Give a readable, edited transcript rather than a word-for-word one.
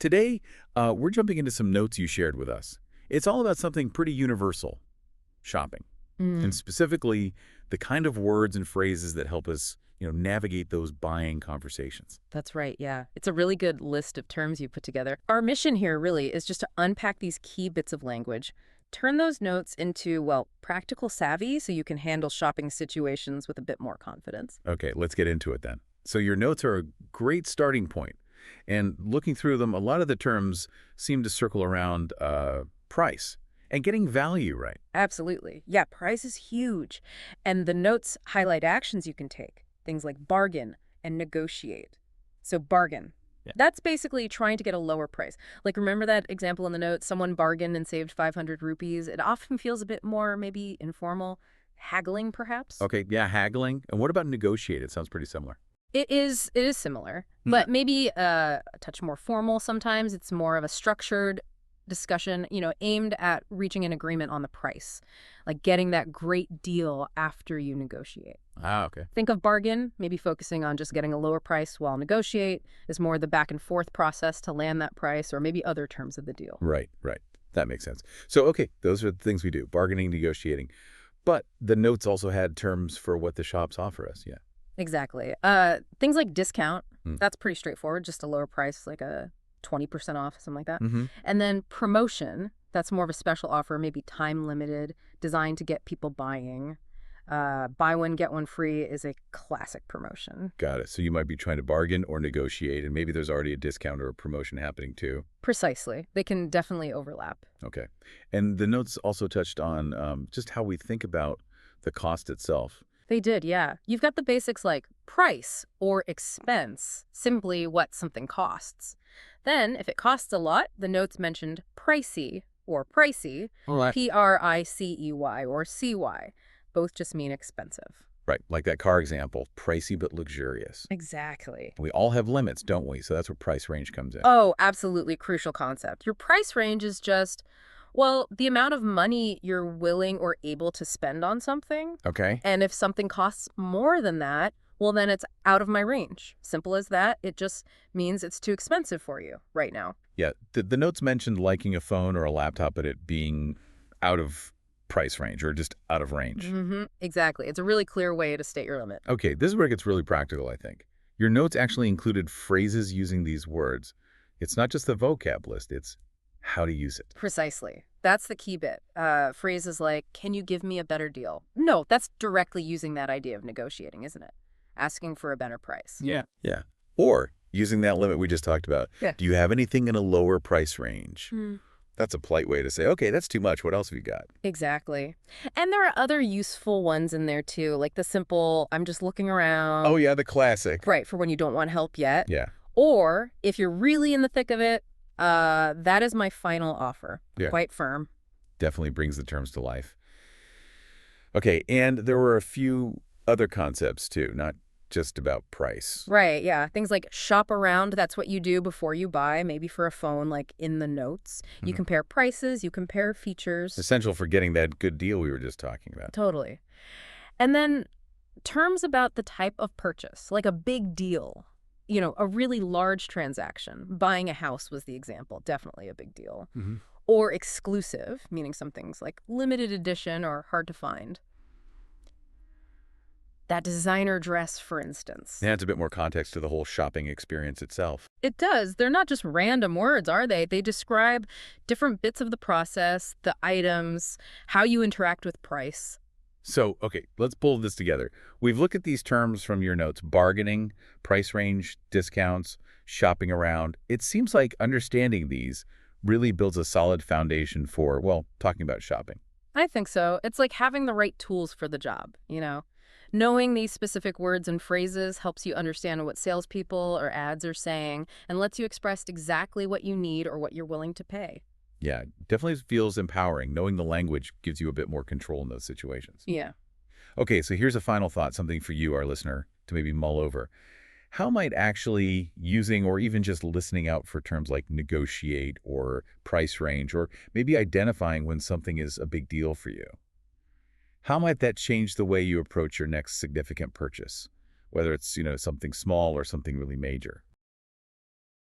Today, we're jumping into some notes you shared with us. It's all about something pretty universal, shopping, and Mm, specifically the kind of words and phrases that help us, navigate those buying conversations. that's right, yeah. It's a really good list of terms you put together. Our mission here really is just to unpack these key bits of language, turn those notes into, well, practical savvy so you can handle shopping situations with a bit more confidence. Okay, let's get into it then. So your notes are a great starting point, and looking through them, a lot of the terms seem to circle around price and getting value right. Absolutely. Yeah, price is huge. And the notes highlight actions you can take, things like bargain and negotiate. So bargain. Yeah. That's basically trying to get a lower price. Like remember that example in the notes, someone bargained and saved 500 rupees. It often feels a bit more maybe informal, haggling perhaps. Okay, yeah, haggling. And what about negotiate? It sounds pretty similar. It is similar, Hmm. but maybe a touch more formal sometimes. It's more of a structured discussion, aimed at reaching an agreement on the price, like getting that great deal after you negotiate. Ah, okay. Think of bargain, maybe focusing on just getting a lower price, while negotiate is more the back and forth process to land that price or maybe other terms of the deal. Right, right. That makes sense. So, okay, those are the things we do, bargaining, negotiating. But the notes also had terms for what the shops offer us. Yeah. Exactly. Things like discount, Hmm. that's pretty straightforward, just a lower price, like a 20% off, something like that. Mm-hmm. And then promotion, that's more of a special offer, maybe time limited, designed to get people buying. Buy one, get one free is a classic promotion. Got it. So you might be trying to bargain or negotiate, and maybe there's already a discount or a promotion happening too. Precisely. They can definitely overlap. Okay. And the notes also touched on just how we think about the cost itself. They did, yeah. You've got the basics like price or expense, simply what something costs. Then, if it costs a lot, the notes mentioned pricey or pricey, All right. Pricey or CY. Both just mean expensive. Right. Like that car example, pricey but luxurious. Exactly. We all have limits, don't we? So that's where price range comes in. Oh, absolutely crucial concept. Your price range is just, well, the amount of money you're willing or able to spend on something. Okay. And if something costs more than that, well, then it's out of my range. Simple as that. It just means it's too expensive for you right now. Yeah. The notes mentioned liking a phone or a laptop, but it being out of price range or just out of range. Exactly. It's a really clear way to state your limit. Okay, this is where it gets really practical, I think. Your notes actually included phrases using these words. It's not just the vocab list, it's how to use it. Precisely. That's the key bit. Phrases like, can you give me a better deal? No, that's directly using that idea of negotiating, isn't it? Asking for a better price. Yeah. Yeah. Or using that limit we just talked about. Yeah. Do you have anything in a lower price range? Hmm. That's a polite way to say, okay, that's too much. What else have you got? Exactly. And there are other useful ones in there too, like the simple, I'm just looking around. Oh, yeah, the classic. Right, for when you don't want help yet. Yeah. Or if you're really in the thick of it, that is my final offer. Yeah. Quite firm. Definitely brings the terms to life. Okay, and there were a few other concepts too, not just about price. Right, yeah. Things like shop around, that's what you do before you buy, maybe for a phone, like in the notes. You Mhm. compare prices, you compare features. Essential for getting that good deal we were just talking about. Totally. And then terms about the type of purchase, like a big deal, a really large transaction. Buying a house was the example, definitely a big deal. Mhm. Or exclusive, meaning some things like limited edition or hard to find. That designer dress, for instance. Adds a bit more context to the whole shopping experience itself. It does. They're not just random words, are they? They describe different bits of the process, the items, how you interact with price. So, okay, let's pull this together. We've looked at these terms from your notes: bargaining, price range, discounts, shopping around. It seems like understanding these really builds a solid foundation for, well, talking about shopping. I think so. It's like having the right tools for the job. Knowing these specific words and phrases helps you understand what salespeople or ads are saying and lets you express exactly what you need or what you're willing to pay. Yeah, definitely feels empowering. Knowing the language gives you a bit more control in those situations. Yeah. Okay, so here's a final thought, something for you, our listener, to maybe mull over. How might actually using or even just listening out for terms like negotiate or price range, or maybe identifying when something is a big deal for you, how might that change the way you approach your next significant purchase, whether it's, something small or something really major?